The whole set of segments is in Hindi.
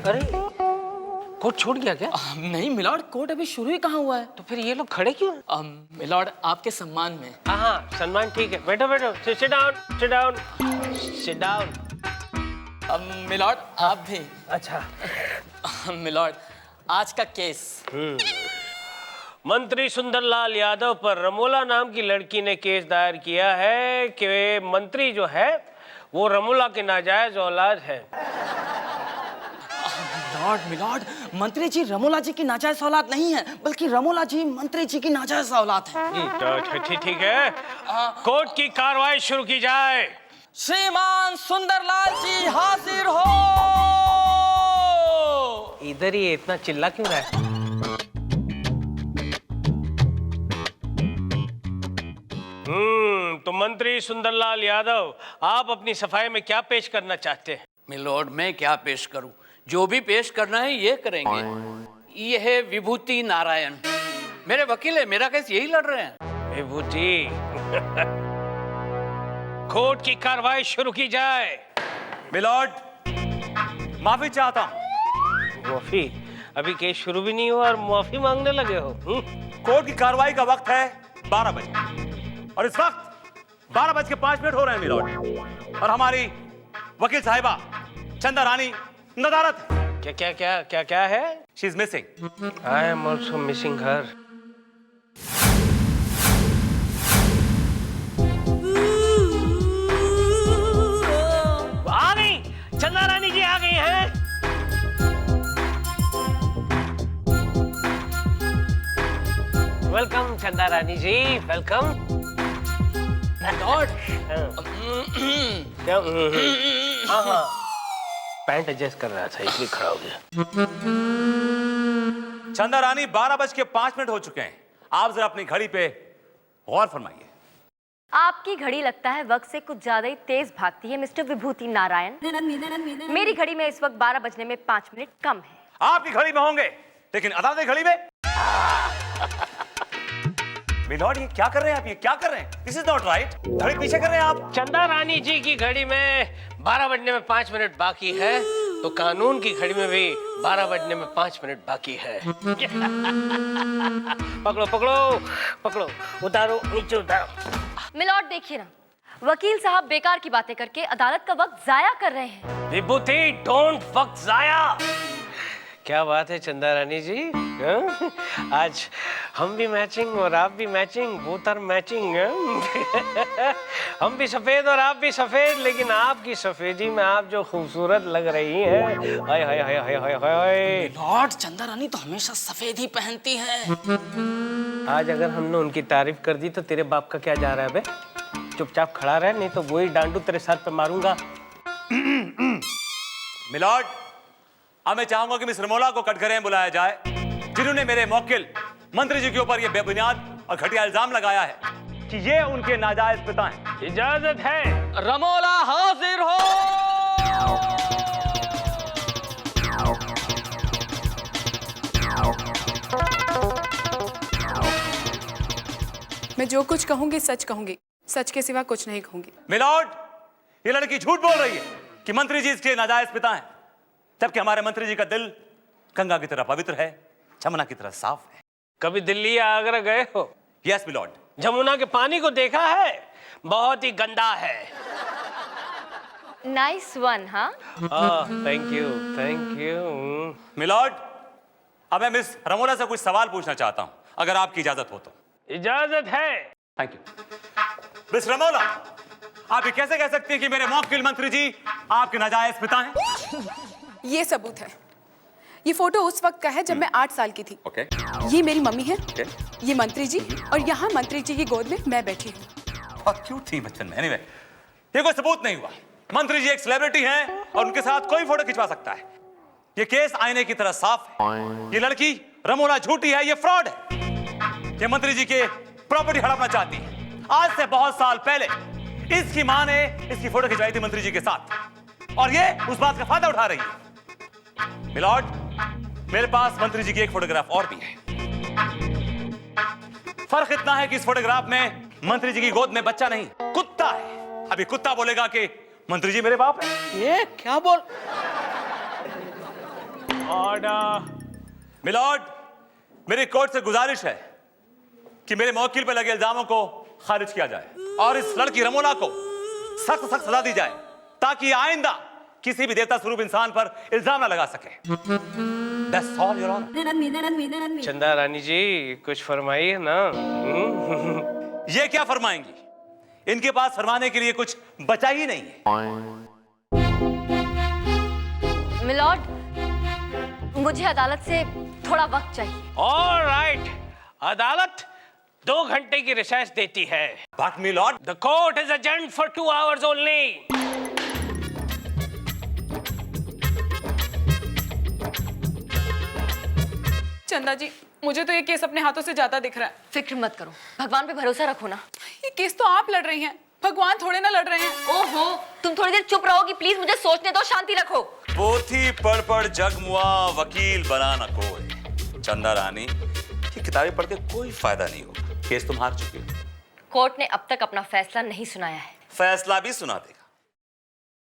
अरे कोर्ट छूट गया क्या? नहीं मिलॉर्ड, कोर्ट अभी शुरू ही कहाँ हुआ है। तो फिर ये लोग खड़े क्यों? मिलॉर्ड, आपके सम्मान में। हाँ, सम्मान ठीक है। बैठो बैठो, sit down, sit down, sit down. Milord आप भी। अच्छा। मिलॉर्ड, आज का केस। मंत्री सुंदरलाल यादव पर रमोला नाम की लड़की ने केस दायर किया है कि मंत्री जो है वो रमोला के नाजायज औलाद है। मिलॉर्ड, मंत्री जी रमोला जी की नाजायज औलाद नहीं है, बल्कि रमोला जी मंत्री जी की नाजायज औलाद है। ठीक है, कोर्ट की कार्रवाई शुरू की जाए। श्रीमान सुंदरलाल जी हाजिर हो। इधर ही इतना चिल्ला क्यों रहा है? तो मंत्री सुंदरलाल यादव, आप अपनी सफाई में क्या पेश करना चाहते हैं? मिलोड, मैं क्या पेश करूं? जो भी पेश करना है ये करेंगे। ये है विभूति नारायण, मेरे वकील है, मेरा केस यही लड़ रहे हैं। विभूति। कोर्ट की कार्रवाई शुरू की जाए। मिलॉर्ड, माफी चाहता हूं। माफी? अभी केस शुरू भी नहीं हुआ और माफी मांगने लगे हो? कोर्ट की कार्रवाई का वक्त है 12 बजे और इस वक्त 12:05 हो रहे हैं मिलॉर्ड, और हमारी वकील साहिबा चंदा रानी नदारत है। क्या क्या क्या क्या क्या है? She is missing. I am also missing her. आ गई, चंदा रानी जी आ गई हैं। वेलकम चंदा रानी जी, वेलकम। मिलॉर्ड, क्या? हाँ, पैंट एडजस्ट कर रहा था इसलिए खड़ा हो गया। चंदा रानी, 12:05 हो चुके हैं। आप जरा अपनी घड़ी पे गौर फरमाइए। आपकी घड़ी लगता है वक्त से कुछ ज्यादा ही तेज भागती है मिस्टर विभूति नारायण। मेरी घड़ी में इस वक्त 12 बजने में 5 मिनट कम है। आपकी घड़ी में होंगे, लेकिन अदालत की घड़ी में। मिलॉर्ड, ये क्या कर रहे हैं आप? ये क्या कर रहे हैं? This is not right. घड़ी पीछे कर रहे हैं आप। चंदा रानी जी की घड़ी में 12 बजने में 5 मिनट बाकी है, तो कानून की घड़ी में भी 12 बजने में 5 मिनट बाकी है। पकड़ो पकड़ो पकड़ो, उतारो, नीचे उतारो। मिलॉर्ड देखिए ना, वकील साहब बेकार की बातें करके अदालत का वक्त जाया कर रहे हैं। विभूति, डोंट वक्त जाया। क्या बात है चंदा रानी जी, आज हम भी मैचिंग और आप भी मैचिंग, बोथ आर मैचिंग। हम भी सफेद और आप भी सफेद, लेकिन आपकी सफेदी में आप जो खूबसूरत लग रही हैं, हाय हाय हाय हाय हाय हाय। मिलॉर्ड, चंदा रानी तो हमेशा सफेद ही पहनती है। आज अगर हमने उनकी तारीफ कर दी तो तेरे बाप का क्या जा रहा है बे? चुपचाप खड़ा रहे, नहीं तो वही डांडू तेरे साथ पे मारूंगा। मिलॉर्ड, अब मैं चाहूंगा कि मिस रमोला को कटघरे में बुलाया जाए, जिन्होंने मेरे मौकिल मंत्री जी के ऊपर ये बेबुनियाद और घटिया इल्जाम लगाया है कि ये उनके नाजायज पिता हैं। इजाजत है। रमोला हाजिर हो। मैं जो कुछ कहूंगी सच कहूंगी, सच के सिवा कुछ नहीं कहूंगी। मिलॉर्ड, ये लड़की झूठ बोल रही है कि मंत्री जी इसके नाजायज पिता हैं, जबकि हमारे मंत्री जी का दिल गंगा की तरह पवित्र है, जमुना की तरह साफ है। कभी दिल्ली या आगरा गए हो? Yes milord. जमुना के पानी को देखा है? बहुत ही गंदा है। Nice one. हाँ, thank you thank you. Milord, अब मैं मिस रमोला से कुछ सवाल पूछना चाहता हूं, अगर आपकी इजाजत हो तो। इजाजत है। Thank you. मिस रमोला, आप ये कैसे कह सकती हैं कि मेरे मौकिल मंत्री जी आपके नाजायज पिता हैं? ये सबूत है। ये फोटो उस वक्त का है जब मैं 8 साल की थी। ओके। ये मेरी मम्मी है, ओके। ये मंत्री जी, और यहाँ मंत्री जी की गोद में मैं बैठी हूँ। बहुत क्यूट थी बचपन में। एनीवे, ये कोई सबूत नहीं हुआ। मंत्री जी एक सेलिब्रिटी हैं और उनके साथ कोई फोटो खिंचवा सकता है। ये केस आईने की तरह साफ है। ये लड़की रमोला झूठी है, ये फ्रॉड है। ये मंत्री जी के प्रॉपर्टी हड़पना चाहती है। आज से बहुत साल पहले इसकी मां ने इसकी फोटो खिंचवाई थी मंत्री जी के साथ, और ये उस बात का फायदा उठा रही है। मिलॉर्ड, मेरे पास मंत्री जी की एक फोटोग्राफ और भी है। फर्क इतना है कि इस फोटोग्राफ में मंत्री जी की गोद में बच्चा नहीं, कुत्ता है। अभी कुत्ता बोलेगा कि मंत्री जी मेरे बाप है। ये क्या बोल? ऑर्डर। मिलॉर्ड, मेरी कोर्ट से गुजारिश है कि मेरे मौकिल पर लगे इल्जामों को खारिज किया जाए और इस लड़की रमोला को सख्त सख्त सजा दी जाए ताकि आइंदा किसी भी देवता स्वरूप इंसान पर इल्जाम ना लगा सके। That's all, Your Honor. चंदा रानी जी कुछ फरमाइए ना। ये क्या फरमाएंगी? इनके पास फरमाने के लिए कुछ बचा ही नहीं है। मिलॉर्ड, मुझे अदालत से थोड़ा वक्त चाहिए। ऑलराइट, अदालत 2 घंटे की रिसेस देती है। But milord, the court is adjourned for 2 hours only. चंदा जी, मुझे तो ये केस अपने हाथों से जाता दिख रहा है। फिक्र मत करो, भगवान पे भरोसा रखो ना। ये केस तो आप लड़ रही हैं, भगवान थोड़े ना लड़ रहे हैं। ओहो, तुम थोड़ी देर चुप रहोगी प्लीज, मुझे सोचने दो, शांति रखो। पोथी पढ़ पढ़ जगमुआ वकील बना न कोई। चंदा रानी, ये किताबें पढ़ के कोई फायदा नहीं होगा। केस तुम हार चुकी हो। कोर्ट ने अब तक अपना फैसला नहीं सुनाया है। फैसला भी सुना देगा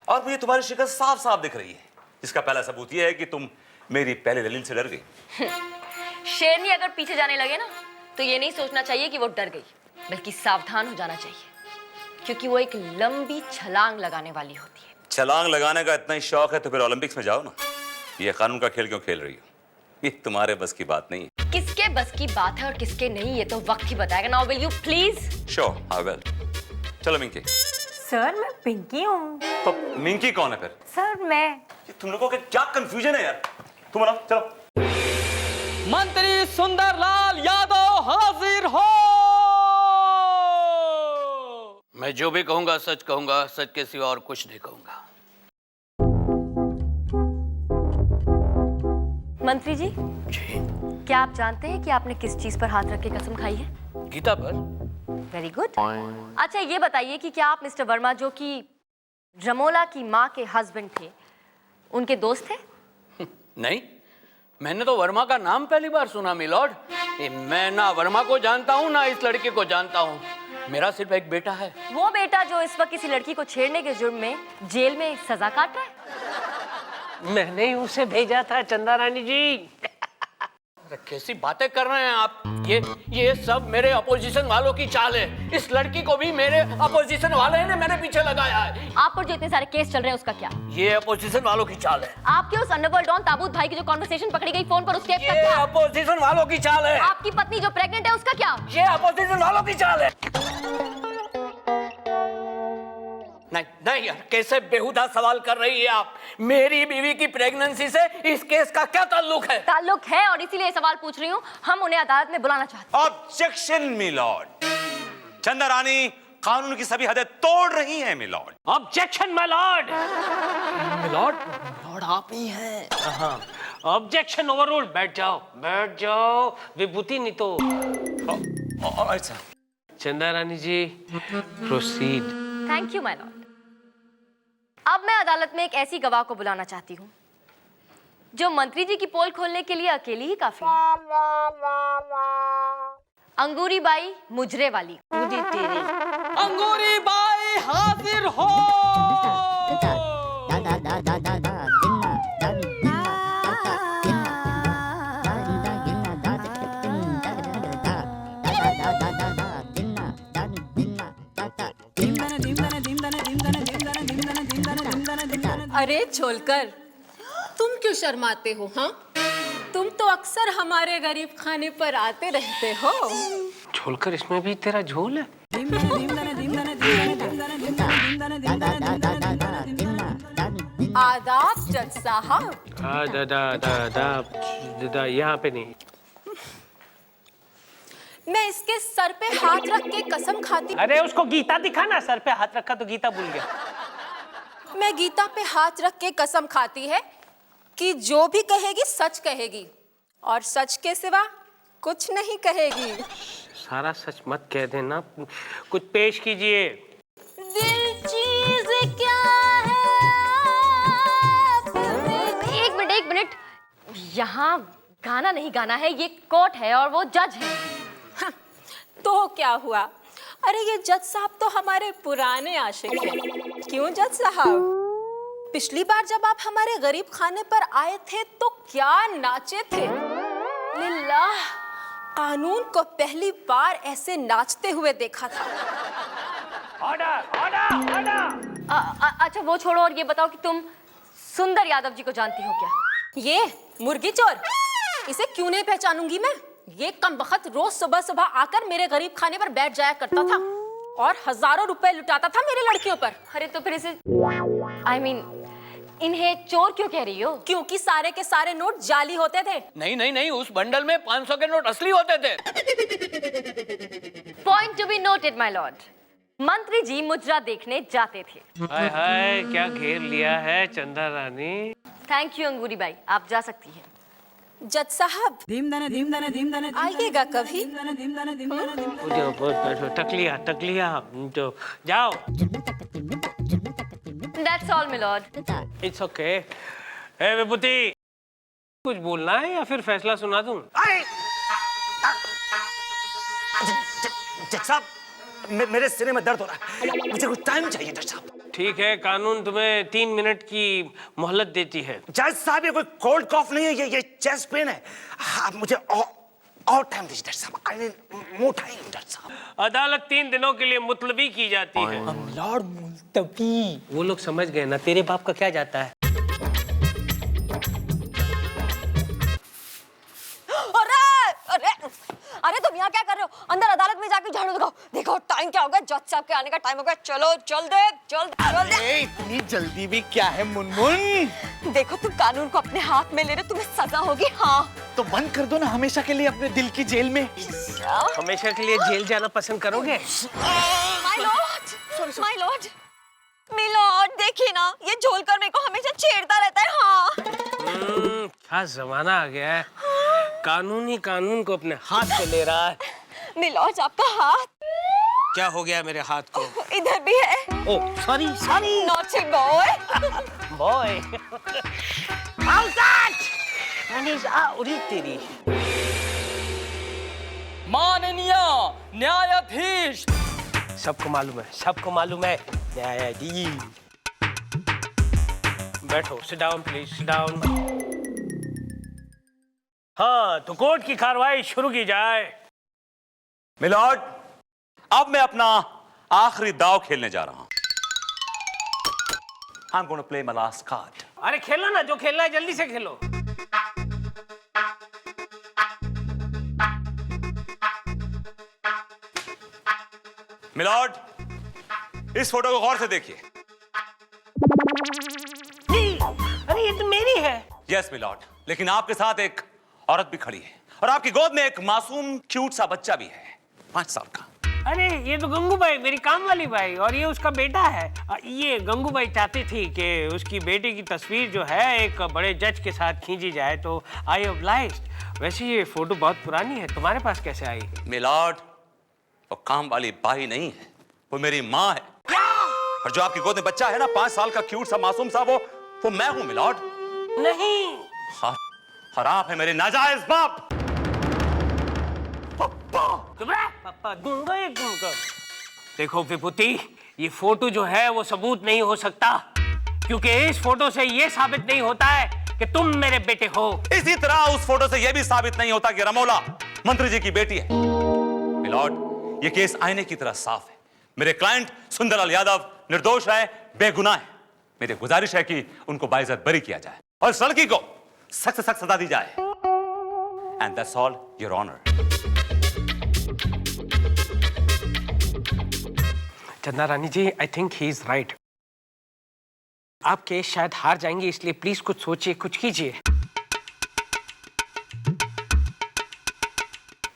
और मुझे तुम्हारी शिकस्त साफ साफ दिख रही है। इसका पहला सबूत यह है कि तुम मेरी पहले दलील से डर गई। शेरनी अगर पीछे जाने लगे ना तो ये नहीं सोचना चाहिए कि वो डर गई, बल्कि सावधान हो जाना चाहिए, क्योंकि वो एक लंबी छलांग लगाने वाली होती है। छलांग लगाने का इतना ही शौक है तो फिर ओलंपिक्स में जाओ ना। ये कानून का खेल क्यों खेल रही हो? ये तुम्हारे बस की बात नहीं है। किसके बस की बात है और किसके नहीं, ये तो वक्त ही बताएगा। Now will you please? Sure, I will. चलो मिंकी। सर मैं पिंकी हूँ। तो मिंकी कौन है फिर? सर मैं ये तुम लोगों के क्या कंफ्यूजन है यार? तुम बताओ, चलो। मंत्री सुंदरलाल यादव हाजिर हो। मैं जो भी कहूंगा सच कहूंगा, सच के सिवा और कुछ नहीं कहूंगा। मंत्री जी, क्या आप जानते हैं कि आपने किस चीज पर हाथ रख के कसम खाई है? गीता पर। Very good. अच्छा ये बताइए कि क्या आप मिस्टर वर्मा, जो कि रमोला की माँ के हस्बैंड थे, उनके दोस्त थे? नहीं, मैंने तो वर्मा का नाम पहली बार सुना मिलॉर्ड। मैं ना वर्मा को जानता हूँ ना इस लड़के को जानता हूँ। मेरा सिर्फ एक बेटा है। वो बेटा जो इस वक्त किसी लड़की को छेड़ने के जुर्म में जेल में सजा काट रहा है। मैंने ही उसे भेजा था चंदा रानी जी। अरे कैसी बातें कर रहे हैं आप? ये सब मेरे अपोजिशन वालों की चाल है। इस लड़की को भी मेरे अपोजिशन वाले ने मेरे पीछे लगाया है। आप पर जो इतने सारे केस चल रहे हैं उसका क्या? ये अपोजिशन वालों की चाल है। आपके उस अंडरवर्ल्ड डॉन ताबूत भाई की जो कॉन्वर्सेशन पकड़ी गई फोन पर, उसके ये क्या? अपोजिशन वालों की चाल है। आपकी पत्नी जो प्रेग्नेंट है उसका क्या? ये अपोजिशन वालों की चाल है। नहीं नहीं यार, कैसे बेहुदा सवाल कर रही है आप? मेरी बीवी की प्रेगनेंसी से इस केस का क्या ताल्लुक है? ताल्लुक है और इसीलिए सवाल पूछ रही हूँ। हम उन्हें अदालत में बुलाना चाहते हैं। Objection milord. चंदा रानी कानून की सभी हदें तोड़ रही हैं milord. Objection my lord. Lord आप ही हैं। हाँ, ऑब्जेक्शन ओवररूल्ड। बैठ जाओ, बैठ जाओ। विभूति नहीं तो अच्छा, Chanda Rani ji proceed. Thank you my lord. अब मैं अदालत में एक ऐसी गवाह को बुलाना चाहती हूँ जो मंत्री जी की पोल खोलने के लिए अकेली ही काफी है। अंगूरी बाई मुजरे वाली। अंगूरी बाई हाजिर हो। अरे छोलकर, तुम क्यों शर्माते हो? हाँ, तुम तो अक्सर हमारे गरीब खाने पर आते रहते हो। छोलकर इसमें भी तेरा झोल है। आदाब जज साहब। दादा यहाँ पे नहीं। मैं इसके सर पे हाथ रख के कसम खाती। अरे उसको गीता दिखा ना, सर पे हाथ रखा तो गीता भूल गया। मैं गीता पे हाथ रख के कसम खाती है कि जो भी कहेगी सच कहेगी और सच के सिवा कुछ नहीं कहेगी। सारा सच मत कह देना, कुछ पेश कीजिए। दिल चीज क्या है? एक मिनट, यहाँ गाना नहीं गाना है, ये कोर्ट है और वो जज है। हाँ, तो क्या हुआ? अरे ये जज साहब तो हमारे पुराने आशिक हैं। क्यों जज साहब? पिछली बार जब आप हमारे गरीब खाने पर आए थे तो क्या नाचे थे। लिल्लाह, कानून को पहली बार ऐसे नाचते हुए देखा था। Order order order. अच्छा वो छोड़ो और ये बताओ कि तुम सुंदर यादव जी को जानती हो क्या? ये मुर्गी चोर, इसे क्यों नहीं पहचानूंगी मैं। ये कमबख्त रोज सुबह सुबह आकर मेरे गरीब खाने पर बैठ जाया करता था और हजारों रुपए लुटाता था मेरे लड़कियों पर। अरे तो फिर इसे इन्हें चोर क्यों कह रही हो? क्योंकि सारे के सारे नोट जाली होते थे। नहीं नहीं नहीं, उस बंडल में 500 के नोट असली होते थे। Point to be noted my Lord. मंत्री जी मुजरा देखने जाते थे। हाय हाय, क्या घेर लिया है चंदा रानी। थैंक यू अंगूरी बाई, आप जा सकती हैं। जज साहब आइएगा कभी। टकलिया तो जाओ। That's all my lord. It's okay. ए विभूति, कुछ बोलना है या फिर फैसला सुना दूं? जज साहब, मेरे सिरे में दर्द हो रहा है, मुझे कुछ टाइम चाहिए जज साहब। ठीक है, कानून तुम्हें 3 मिनट की मोहलत देती है। जज साहब, ये कोई कोल्ड कॉफ नहीं है, ये चेस्ट पेन है। आप मुझे और टाइम दीजिए जज साहब। आई नीड मोर टाइम जज साहब। अदालत 3 दिनों के लिए मुलतवी की जाती है। लॉर्ड मुल्तवी। वो लोग समझ गए ना, तेरे बाप का क्या जाता है। अरे तुम यहाँ क्या कर रहे हो? अंदर अदालत में जाके झाड़ू लगाओ। देखो टाइम क्या हो गया, जज साहब के आने का टाइम हो गया। चलो जल्द। इतनी जल्दी भी क्या है मुनमुन? देखो तुम कानून को अपने हाथ में ले रहे हो, तुम्हें सजा होगी। हाँ तो बंद कर दो ना हमेशा के लिए अपने दिल की जेल में। हमेशा के लिए जेल जाना पसंद करोगे? माय लॉर्ड मिलॉर्ड, देखिए ना, ये झोलकर मेरे को हमेशा छेड़ता रहता है। हाँ क्या जमाना आ गया है। कानून ही कानून को अपने हाथ से ले रहा है। मिलॉर्ड, आपका हाथ क्या हो गया मेरे हाथ को? इधर भी है। Oh sorry. Naughty boy. Boy उड़ी तेरी। माननीय न्यायाधीश। सबको मालूम है न्यायाधीश। बैठो, sit down please, sit down. हाँ तो कोर्ट की कार्रवाई शुरू की जाए। मिलॉर्ड, अब मैं अपना आखिरी दाव खेलने जा रहा हूं। I'm going to play my last card. अरे खेलो ना, जो खेलना है जल्दी से खेलो। मिलॉर्ड, इस फोटो को गौर से देखिए। अरे ये तो मेरी है। यस मिलॉर्ड, लेकिन आपके साथ एक औरत भी खड़ी है और आपकी गोद में एक मासूम क्यूट सा बच्चा भी है, 5 साल का। अरे ये तो गंगू बाई, मेरी काम वाली बाई, और ये उसका बेटा है। ये गंगू बाई चाहती थी कि उसकी बेटे की तस्वीर जो है एक बड़े जज के साथ खींची जाए, तो आई ऑब्लाइज्ड। वैसे ये फोटो बहुत पुरानी है, तुम्हारे पास कैसे आई? मिलॉर्ड, वो काम वाली बाई नहीं है, वो मेरी माँ है। और जो आपकी गोद में बच्चा है ना, 5 साल का क्यूट सा मासूम सा, वो मैं हूँ मिलॉर्ड। नहीं। हाँ, और आप है मेरे नाजायज बाप। पापा दूंगा एक दूंगा। देखो विभूति, ये फोटो जो है वो सबूत नहीं हो सकता, क्योंकि इस फोटो से ये साबित नहीं होता है कि तुम मेरे बेटे हो। इसी तरह उस फोटो से यह भी साबित नहीं होता कि रमोला मंत्री जी की बेटी है। मिलॉर्ड, ये केस आईने की तरह साफ है। मेरे क्लाइंट सुंदरलाल यादव निर्दोष है, बेगुनाह है। मेरी गुजारिश है कि उनको बाइज्जत बरी किया जाए और इस लड़की को सख्त से सख्त सजा दी जाए। And that's all your honour. Chanda Rani ji, I think he is right. आप केस शायद हार जाएंगे, इसलिए प्लीज कुछ सोचिए, कुछ कीजिए।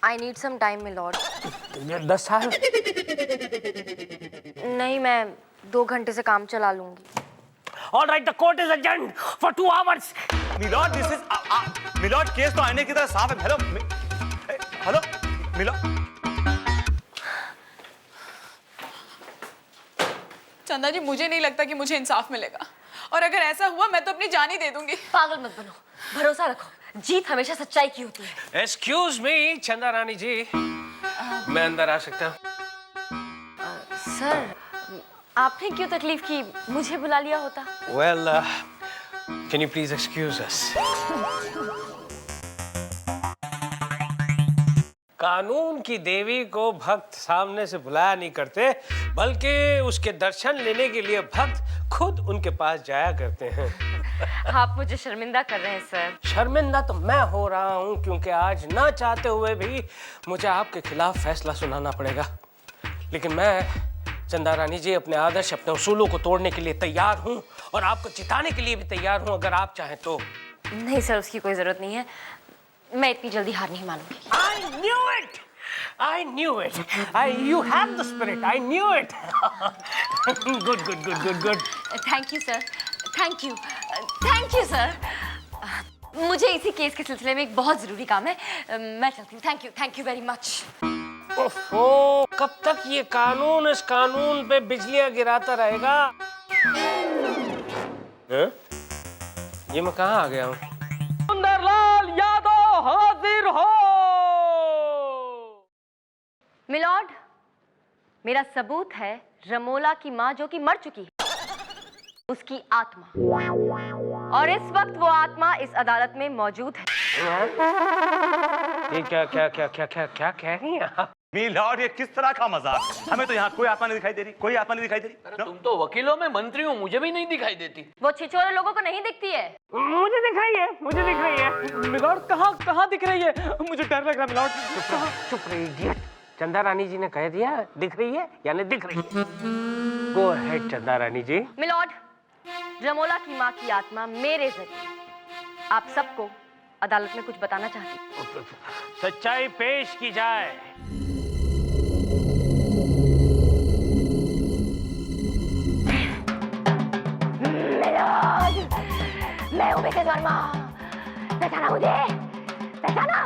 I need some time milord. 10 साल? नहीं, मैं 2 घंटे से काम चला लूंगी। All right, the court is adjourned for 2 hours. Milord, this is milord, case तो आईने की तरह साफ है। Hello milord. चंदा जी, मुझे नहीं लगता कि मुझे इंसाफ मिलेगा, और अगर ऐसा हुआ मैं तो अपनी जान ही दे दूंगी। पागल मत बनो, भरोसा रखो, जीत हमेशा सच्चाई की होती है। Excuse me, चंदा रानी जी, मैं अंदर आ सकता हूँ? सर, आपने क्यों तकलीफ की? मुझे बुला लिया होता। Well, can you please excuse us? कानून की देवी को भक्त सामने से बुलाया नहीं करते, बल्कि उसके दर्शन लेने के लिए भक्त खुद उनके पास जाया करते हैं। आप मुझे शर्मिंदा कर रहे हैं सर। शर्मिंदा तो मैं हो रहा हूँ, क्योंकि आज ना चाहते हुए भी मुझे आपके खिलाफ फैसला सुनाना पड़ेगा। लेकिन मैं चंदा रानी जी अपने आदर्श, अपने उसूलों को तोड़ने के लिए तैयार हूँ और आपको जिताने के लिए भी तैयार हूँ, अगर आप चाहें तो। नहीं सर, उसकी कोई जरूरत नहीं है। मैं इतनी जल्दी हार नहीं मानूंगी। I knew it! I knew it! You have the spirit. I knew it. Good. Thank you sir, thank you sir. मुझे इसी केस के सिलसिले में एक बहुत जरूरी काम है, मैं चलती हूँ। Thank you very much. ओहो, कब तक ये कानून इस कानून पे बिजलियां गिराता रहेगा? ये मैं कहाँ आ गया हूँ? सुंदरलाल यादव हाजिर हो। मिलॉर्ड, मेरा सबूत है रमोला की माँ जो कि मर चुकी है, उसकी आत्मा, और इस वक्त वो आत्मा इस अदालत में मौजूद है। ये क्या कह रही हैं आप? मिलॉर्ड, ये किस तरह का मजाक? हमें तो यहाँ कोई आत्मा नहीं दिखाई दे रही, कोई आत्मा नहीं दिखाई दे रही। अरे तुम तो वकीलों में मंत्री हो, मुझे भी नहीं दिखाई देती। वो छिछोरे लोगों को नहीं दिखती है। मुझे दिख रही है। मिलॉर्ड, कहाँ दिख रही है? मुझे डर लग रहा है मिलॉर्ड। चुप रही इडियट। चंदा रानी जी ने कह दिया दिख रही है, यानी दिख रही है। गो अहेड चंदा रानी जी। मिलॉर्ड, रमोला की माँ की आत्मा मेरे जरिए आप सबको अदालत में कुछ बताना चाहती है। सच्चाई पेश की जाए। मैं हूँ मिसेस वर्मा। पहचाना मुझे? पहचाना?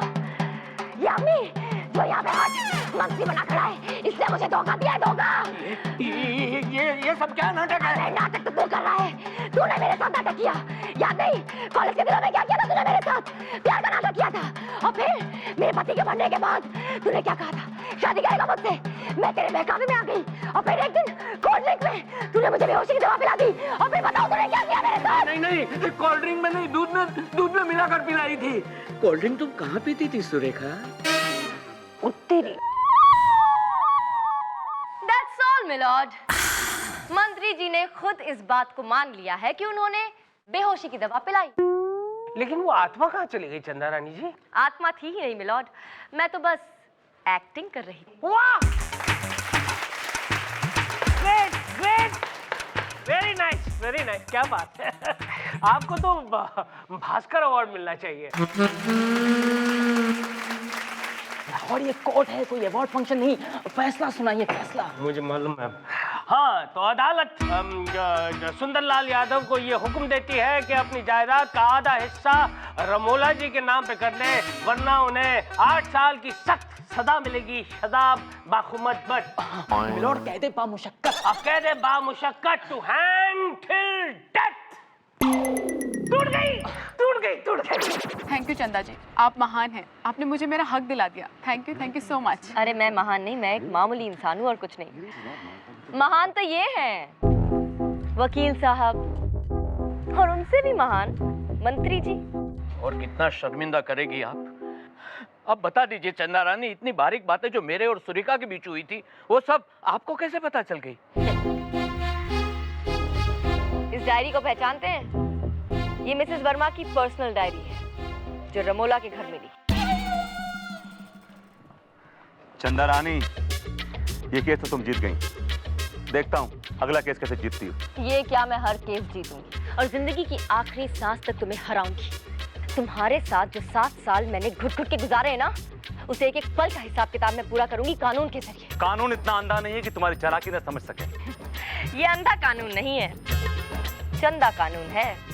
ये अम्मी जो यहाँ पे आज मंत्री बना खड़ा है, इसने मुझे धोखा दिया है। धोखा। ये सब क्या नाटक है? नाटक तो तू कर रहा है। तूने मेरे साथ नाटक किया, याद नहीं? कॉलेज के दिनों में क्या किया था तूने? मेरे साथ प्यार का नाटक किया था, और फिर मेरे पति के मरने के बाद तूने क्या कहा था? शादी करेगा मुझसे। मैं तेरे बहकावे में आ गई, और फिर एक दिन कोल्ड ड्रिंक में तूने मुझे बेहोशी की दवा पिला दी, और फिर बताओ तूने क्या किया मेरे साथ? नहीं, कोल्ड ड्रिंक में नहीं, दूध में मिलाकर पिलाई थी। कोल्ड ड्रिंक तुम कहाँ पीती थी सुरेखा? तेरी। That's all, milord. मंत्री जी ने खुद इस बात को मान लिया है कि उन्होंने बेहोशी की दवा पिलाई। लेकिन वो आत्मा कहाँ चली गई चंदा रानी जी? आत्मा थी ही नहीं मिलॉर्ड, मैं तो बस एक्टिंग कर रही थी। वाह! ग्रेट! वेरी नाइस, क्या बात है। आपको तो भास्कर अवार्ड मिलना चाहिए। और ये कोर्ट है, कोई अवार्ड फंक्शन नहीं। फैसला सुनाइए, फैसला। मुझे मालूम है। हाँ, तो अदालत सुंदरलाल यादव को ये हुक्म देती है कि अपनी जायदाद का आधा हिस्सा रमोला जी के नाम पे कर दे, वरना उन्हें 8 साल की सख्त सजा मिलेगी। सजा बाखुमत बट। मिलॉर्ड कह दे बामुशक्कत। अब कह दे बामुशक्कत टू हैंग टिल डेथ। टूट गई। थैंक यू चंदा जी, आप महान हैं। आपने मुझे मेरा हक दिला दिया। Thank you so much. अरे मैं महान नहीं, मैं एक मामूली इंसान हूँ और कुछ नहीं। महान तो ये हैं वकील साहब, और उनसे भी महान मंत्री जी। और कितना शर्मिंदा करेगी आप? अब बता दीजिए चंदा रानी, इतनी बारीक बातें जो मेरे और सुरेखा के बीच हुई थी, वो सब आपको कैसे पता चल गई? इस डायरी को पहचानते हैं? ये मिसेस वर्मा की पर्सनल डायरी है जो रमोला के घर मिली। चंदा रानी, ये केस तो तुम जीत गई। देखता हूँ अगला केस कैसे जीतती हो। ये क्या, मैं हर केस जीतूंगी और जिंदगी की आखिरी सांस तक तुम्हें हराऊंगी। तुम्हारे साथ जो 7 साल मैंने घुट घुट के गुजारे हैं ना, उसे एक एक पल का हिसाब किताब मैं पूरा करूंगी कानून के जरिए। कानून इतना अंधा नहीं है कि तुम्हारी चालाकी न समझ सके। ये अंधा कानून नहीं है, चंदा कानून है।